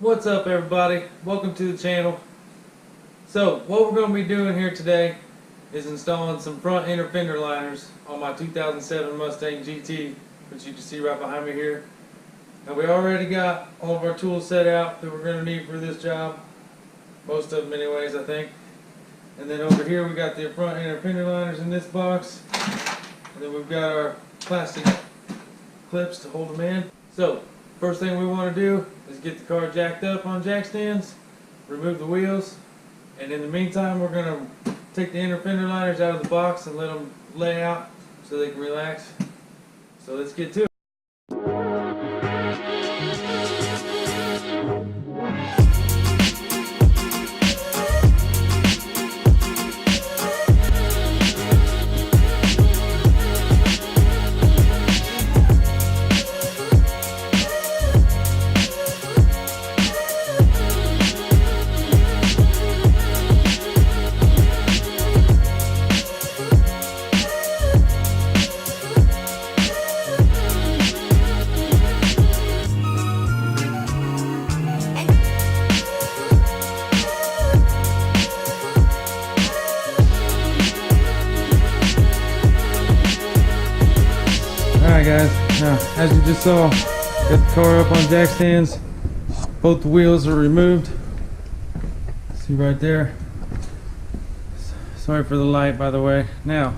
What's up, everybody? Welcome to the channel. So what we're going to be doing here today is installing some front inner fender liners on my 2007 Mustang GT, which you can see right behind me here. Now we already got all of our tools set out that we're going to need for this job, most of them anyways, I think. And then over here we got the front inner fender liners in this box, and then we've got our plastic clips to hold them in. So first thing we want to do is get the car jacked up on jack stands, remove the wheels, and in the meantime we're going to take the inner fender liners out of the box and let them lay out so they can relax. So let's get to it. Alright guys, now as you just saw, got the car up on jack stands. Both the wheels are removed. See right there. Sorry for the light, by the way. Now,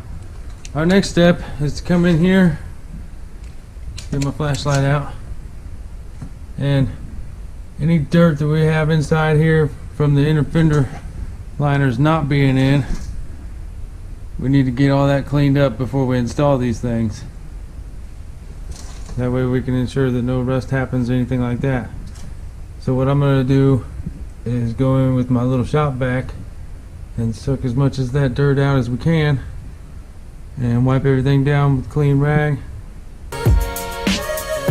our next step is to come in here, get my flashlight out, and any dirt that we have inside here from the inner fender liners not being in, we need to get all that cleaned up before we install these things. That way we can ensure that no rust happens or anything like that. So what I'm going to do is go in with my little shop vac and suck as much of that dirt out as we can and wipe everything down with a clean rag, and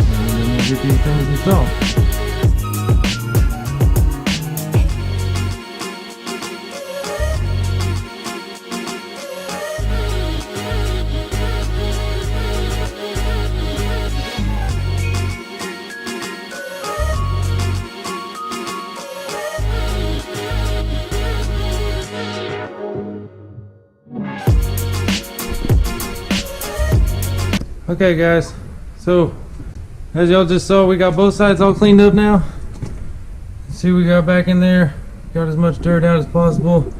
then we'll get these things installed. Okay guys, so as y'all just saw, we got both sides all cleaned up now. See, we got back in there, got as much dirt out as possible.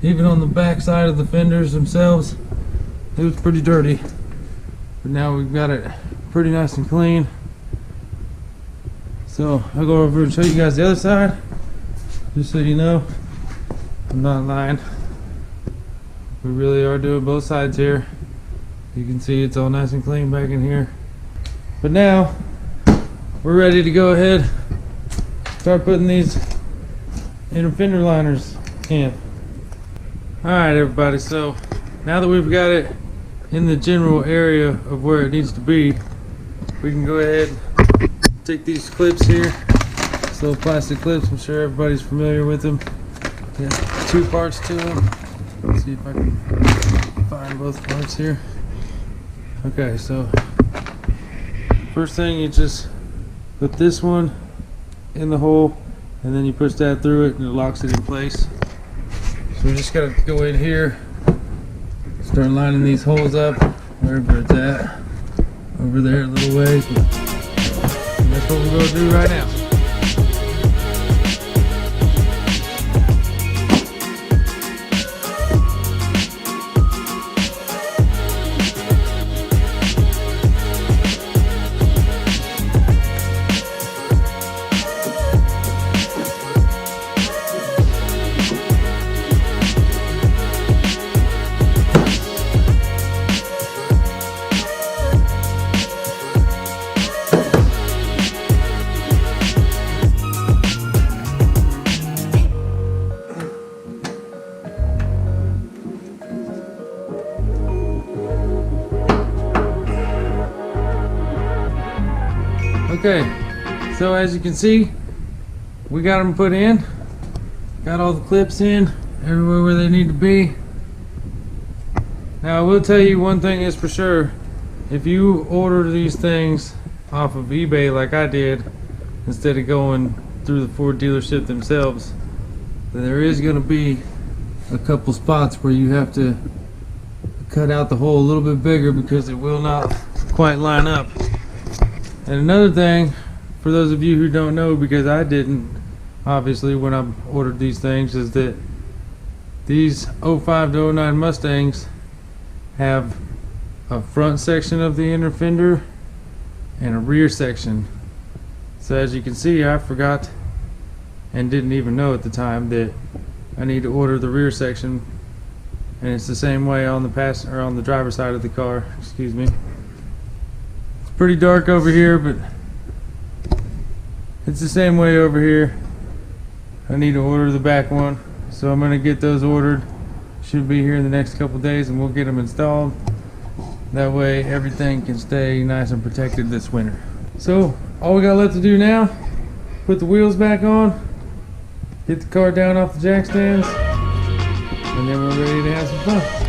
Even on the back side of the fenders themselves, it was pretty dirty. But now we've got it pretty nice and clean. So I'll go over and show you guys the other side, just so you know I'm not lying. We really are doing both sides here. You can see it's all nice and clean back in here. But now we're ready to go ahead, start putting these inner fender liners in. Alright everybody, so now that we've got it in the general area of where it needs to be, we can go ahead and take these clips here. These little plastic clips, I'm sure everybody's familiar with them. Yeah, two parts to them. Let's see if I can find both parts here. Okay, so first thing, you just put this one in the hole and then you push that through it and it locks it in place. So we just gotta go in here, start lining these holes up wherever it's at, over there a little ways. And that's what we're gonna do right now. Okay, so as you can see, we got them put in, got all the clips in everywhere where they need to be. Now I will tell you one thing is for sure, if you order these things off of eBay like I did, instead of going through the Ford dealership themselves, then there is going to be a couple spots where you have to cut out the hole a little bit bigger because it will not quite line up. And another thing, for those of you who don't know, because I didn't obviously when I ordered these things, is that these 05 to 09 Mustangs have a front section of the inner fender and a rear section. So as you can see, I forgot and didn't even know at the time that I need to order the rear section, and it's the same way on the driver's side of the car. Excuse me. It's pretty dark over here, but it's the same way over here. I need to order the back one, so I'm gonna get those ordered. Should be here in the next couple days, and we'll get them installed. That way everything can stay nice and protected this winter. So all we got left to do now, put the wheels back on, get the car down off the jack stands, and then we're ready to have some fun.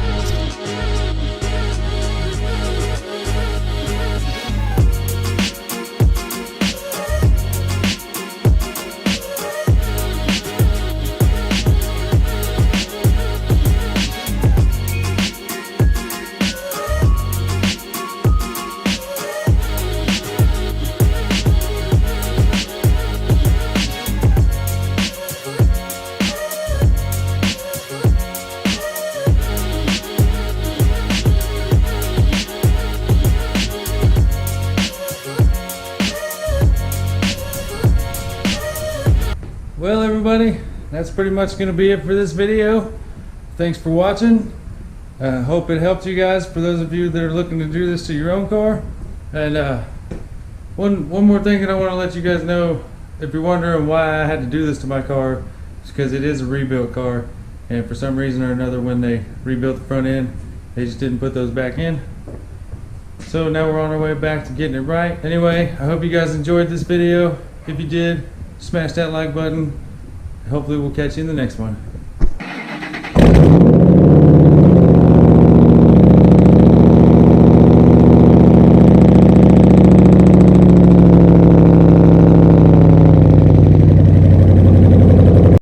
Well everybody, that's pretty much going to be it for this video. Thanks for watching. Hope it helped you guys, for those of you that are looking to do this to your own car. And one more thing that I want to let you guys know, if you're wondering why I had to do this to my car, it's because it is a rebuilt car, and for some reason or another when they rebuilt the front end, they just didn't put those back in. So now we're on our way back to getting it right. Anyway, I hope you guys enjoyed this video. If you did, smash that like button. Hopefully we'll catch you in the next one.